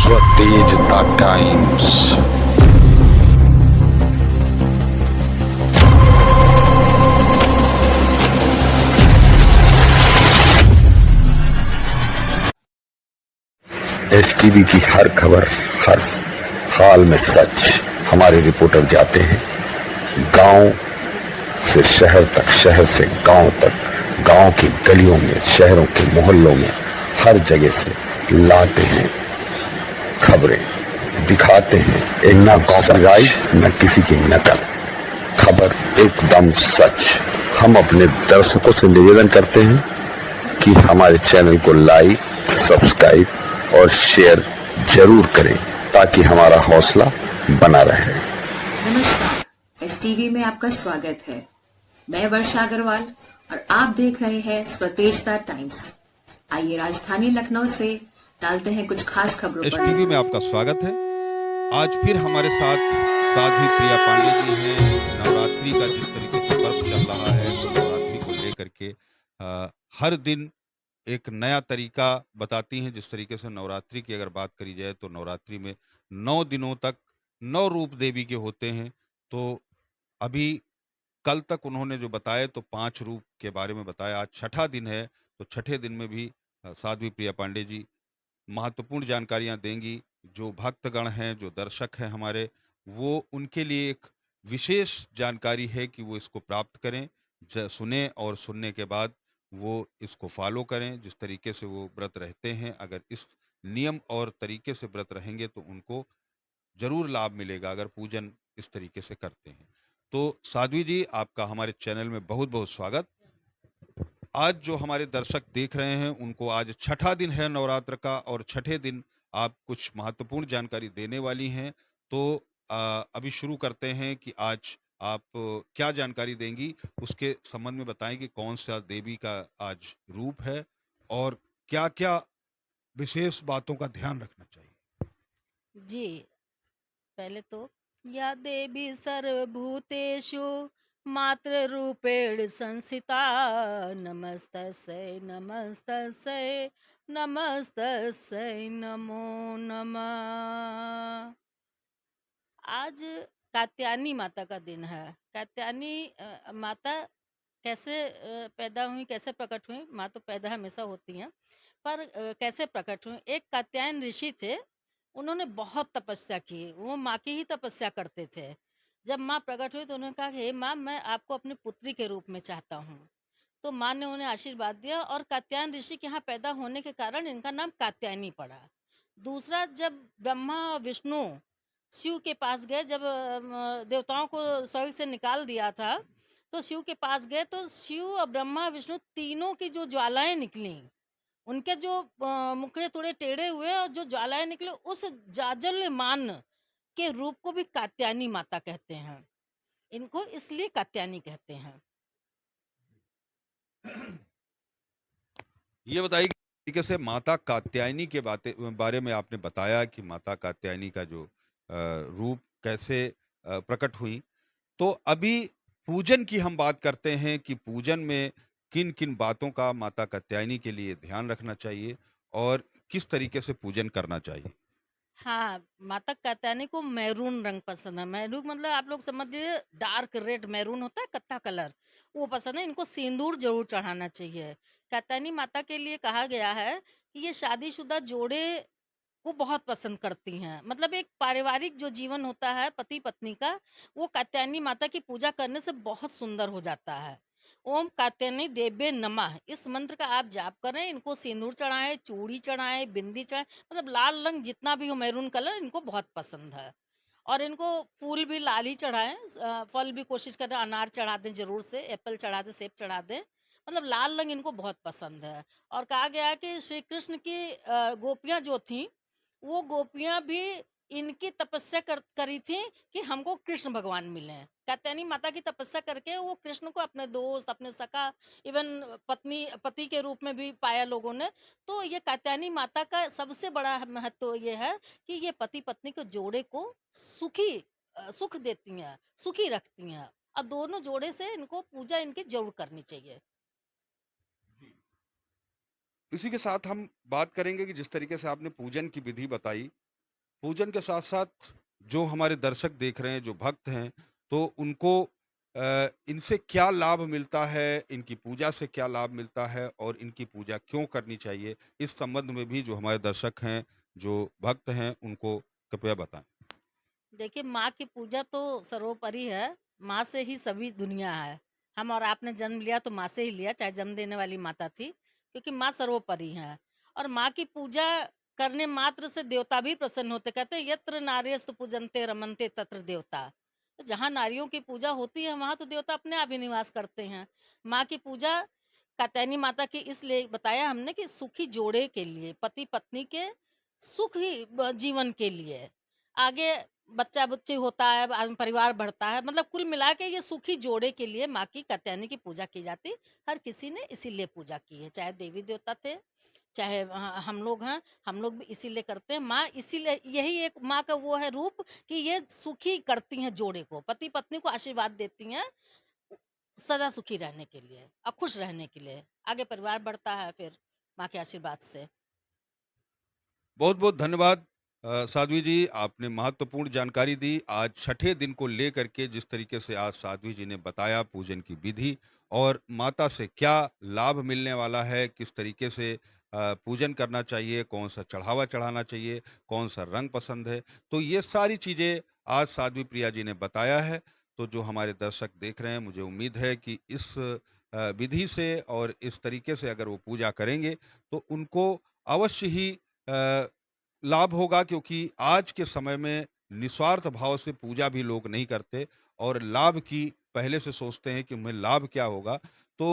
स्वतेजता times. STV की हर खबर, हर हाल में सच। हमारे रिपोर्टर जाते हैं गांव से शहर तक, शहर से गांव तक, गांव की गलियों में, शहरों के मोहल्लों में, हर जगह से लाते हैं खबरें, दिखाते हैं। न कॉपीराइट, न किसी की नकल, खबर एकदम सच। हम अपने दर्शकों से निवेदन करते हैं कि हमारे चैनल को लाइक, सब्सक्राइब और शेयर जरूर करें ताकि हमारा हौसला बना रहे। नमस्कार, एसटीवी में आपका स्वागत है। मैं वर्षा अग्रवाल और आप देख रहे हैं स्वतेजता टाइम्स। आइए राजधानी लखनऊ से डालते हैं कुछ खास खबरों पर। एसटीवी में आपका स्वागत है। आज फिर हमारे साथ साध्वी प्रिया पांडे जी हैं। नवरात्रि का जिस तरीके से पर्व चल रहा है, तो नवरात्रि को लेकर के हर दिन एक नया तरीका बताती हैं। जिस तरीके से नवरात्रि की अगर बात करी जाए तो नवरात्रि में 9 दिनों तक 9 रूप देवी के होते हैं। तो अभी कल तक उन्होंने जो बताया तो 5 रूप के बारे में बताया। आज छठा दिन है, तो छठे दिन में भी साध्वी प्रिया पांडे जी महत्वपूर्ण जानकारियां देंगी। जो भक्तगण हैं, जो दर्शक हैं हमारे, वो उनके लिए एक विशेष जानकारी है कि वो इसको प्राप्त करें, सुने और सुनने के बाद वो इसको फॉलो करें। जिस तरीके से वो व्रत रहते हैं, अगर इस नियम और तरीके से व्रत रहेंगे तो उनको जरूर लाभ मिलेगा, अगर पूजन इस तरीके से करते हैं। तो साध्वी जी, आपका हमारे चैनल में बहुत बहुत स्वागत। आज जो हमारे दर्शक देख रहे हैं उनको आज छठा दिन है नवरात्र का, और छठे दिन आप कुछ महत्वपूर्ण जानकारी देने वाली हैं। तो अभी शुरू करते हैं कि आज आप क्या जानकारी देंगी, उसके संबंध में बताएं कि कौन सा देवी का आज रूप है और क्या क्या विशेष बातों का ध्यान रखना चाहिए। जी, पहले तो या देवी सर्वभूतेषु मातृरूपेण संस्थिता नमस्तस्यै नमस्तस्यै नमस्तस्यै नमो नमः। आज कात्यायनी माता का दिन है। कात्यायनी माता कैसे पैदा हुई, कैसे प्रकट हुई? माँ तो पैदा हमेशा होती हैं, पर कैसे प्रकट हुई? एक कात्यायन ऋषि थे, उन्होंने बहुत तपस्या की। वो माँ की ही तपस्या करते थे। जब माँ प्रकट हुई तो उन्होंने कहा, हे माँ, मैं आपको अपनी पुत्री के रूप में चाहता हूँ। तो माँ ने उन्हें आशीर्वाद दिया और कात्यायन ऋषि के यहाँ पैदा होने के कारण इनका नाम कात्यायनी पड़ा। दूसरा, जब ब्रह्मा और विष्णु शिव के पास गए, जब देवताओं को स्वर्ग से निकाल दिया था, तो शिव के पास गए तो शिव और ब्रह्मा विष्णु तीनों की जो ज्वालाएं निकली, उनके जो मुखड़े थोड़े टेढ़े हुए और जो ज्वालाएं निकले, उस जाजल्यमान के रूप को भी कात्यायनी माता कहते हैं। इनको इसलिए कात्यायनी कहते हैं। ये बताइए कि तरीके से माता कात्यायनी के बारे में आपने बताया कि माता कात्यायनी का जो रूप कैसे प्रकट हुई। तो अभी पूजन की हम बात करते हैं कि पूजन में किन किन बातों का माता कात्यायनी के लिए ध्यान रखना चाहिए और किस तरीके से पूजन करना चाहिए। हाँ, माता कात्यायनी को मैरून रंग पसंद है। मैरून मतलब आप लोग समझ लीजिए डार्क रेड मैरून होता है, कत्था कलर, वो पसंद है। इनको सिंदूर ज़रूर चढ़ाना चाहिए। कात्यायनी माता के लिए कहा गया है कि ये शादीशुदा जोड़े को बहुत पसंद करती हैं। मतलब एक पारिवारिक जो जीवन होता है पति-पत्नी का, वो कात्यायनी माता की पूजा करने से बहुत सुंदर हो जाता है। ओम कात्यायनी देव्ये नमः, इस मंत्र का आप जाप करें, इनको सिंदूर चढ़ाएँ, चूड़ी चढ़ाएँ, बिंदी चढ़ाएँ, मतलब लाल रंग जितना भी हो, मैरून कलर इनको बहुत पसंद है। और इनको फूल भी लाल ही चढ़ाएँ, फल भी कोशिश करें अनार चढ़ा दें ज़रूर से, एप्पल चढ़ा दें, सेब चढ़ा दें। मतलब लाल रंग इनको बहुत पसंद है। और कहा गया है कि श्री कृष्ण की गोपियाँ जो थीं, वो गोपियाँ भी इनकी तपस्या करी थी कि हमको कृष्ण भगवान मिलें। कात्यायनी माता की तपस्या करके वो कृष्ण को अपने दोस्त, अपने सखा, इवन पति के रूप में भी पाया लोगों ने। तो ये कात्यायनी माता का सबसे बड़ा महत्व ये है कि ये पति-पत्नी के जोड़े को सुख देती हैं, सुखी रखती हैं। और दोनों जोड़े से इनको पूजा इनकी ज़रूर करनी चाहिए। इसी के साथ हम बात करेंगे कि जिस तरीके से आपने पूजन की विधि बताई, पूजन के साथ-साथ जो हमारे दर्शक देख रहे हैं, जो भक्त हैं, तो उनको इनसे क्या लाभ मिलता है? इनकी पूजा से क्या लाभ मिलता है और इनकी पूजा क्यों करनी चाहिए? इस संबंध में भी जो हमारे दर्शक हैं, जो भक्त हैं, उनको कृपया बताएँ। देखिए, माँ की पूजा तो सर्वोपरि है। माँ से ही सभी दुनिया है। हम और आपने जन्म लिया तो माँ से ही लिया, चाहे जन्म देने वाली माता थी, क्योंकि माँ सर्वोपरि है। और माँ की पूजा करने मात्र से देवता भी प्रसन्न होते। कहते हैं यत्र नार्यस्तु पूजन्ते रमन्ते तत्र देवता। तो जहाँ नारियों की पूजा होती है, वहाँ तो देवता अपने आप ही निवास करते हैं। माँ की पूजा कात्यायनी माता की इसलिए बताया हमने कि सुखी जोड़े के लिए, पति-पत्नी के सुख ही जीवन के लिए। आगे बच्चा-बुच्ची होता है, परिवार बढ़ता है, मतलब कुल मिला के ये सुखी जोड़े के लिए माँ की कात्यायनी की पूजा की जाती। हर किसी ने इसीलिए पूजा की है, चाहे देवी-देवता थे, चाहे हम लोग हैं, हम लोग भी इसीलिए करते हैं। माँ इसीलिए, यही एक माँ का वो है रूप कि ये सुखी करती हैं जोड़े को, पति-पत्नी को आशीर्वाद देती हैं, सदा सुखी रहने के लिए और खुश रहने के लिए। आगे परिवार बढ़ता है फिर माँ के आशीर्वाद से। बहुत-बहुत धन्यवाद साध्वी जी, आपने महत्वपूर्ण जानकारी दी। आज छठे दिन को लेकर के जिस तरीके से आज साध्वी जी ने बताया पूजन की विधि और माता से क्या लाभ मिलने वाला है, किस तरीके से पूजन करना चाहिए, कौन-सा चढ़ावा चढ़ाना चाहिए, कौन-सा रंग पसंद है। तो ये सारी चीज़ें आज साध्वी प्रिया जी ने बताया है। तो जो हमारे दर्शक देख रहे हैं, मुझे उम्मीद है कि इस विधि से और इस तरीके से अगर वो पूजा करेंगे, तो उनको अवश्य ही अ, लाभ होगा क्योंकि आज के समय में निस्वार्थ भाव से पूजा भी लोग नहीं करते और लाभ की पहले से सोचते हैं कि उन्हें लाभ क्या होगा। तो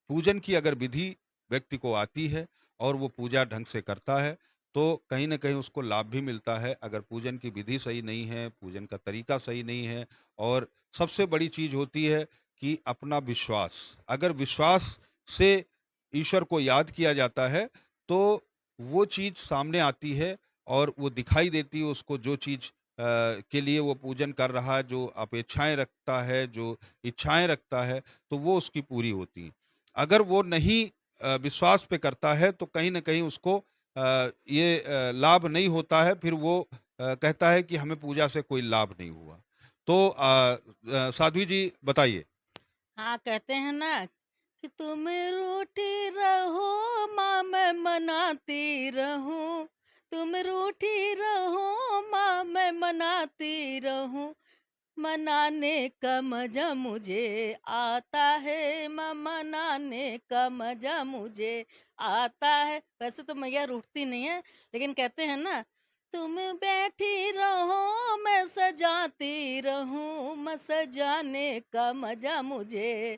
पूजन की अगर विधि व्यक्ति को आती है और वो पूजा ढंग से करता है, तो कहीं न कहीं उसको लाभ भी मिलता है। अगर पूजन की विधि सही नहीं है, पूजन का तरीका सही नहीं है और सबसे बड़ी चीज़ होती है कि अपना विश्वास। अगर विश्वास से ईश्वर को याद किया जाता है, तो वो चीज़ सामने आती है और वो दिखाई देती है उसको जो चीज़ के लिए वो पूजन कर रहा है, जो अपेक्षाएँ रखता है, जो इच्छाएँ रखता है, तो वो उसकी पूरी होती हैं। अगर वो नहीं विश्वास पे करता है तो कहीं न कहीं उसको ये लाभ नहीं होता है, फिर वो कहता है कि हमें पूजा से कोई लाभ नहीं हुआ। तो साध्वी जी बताइए। हाँ, कहते हैं ना कि तुम रूठी रहो माँ मैं मनाती रहूं, तुम रूठी रहो माँ मैं मनाती रहूं, मनाने का मजा मुझे आता है माँ, मनाने का मजा मुझे आता है। वैसे तो मैया रूठती नहीं है, लेकिन कहते हैं ना, तुम बैठी रहो मैं सजाती रहूं, मैं सजाने का मजा मुझे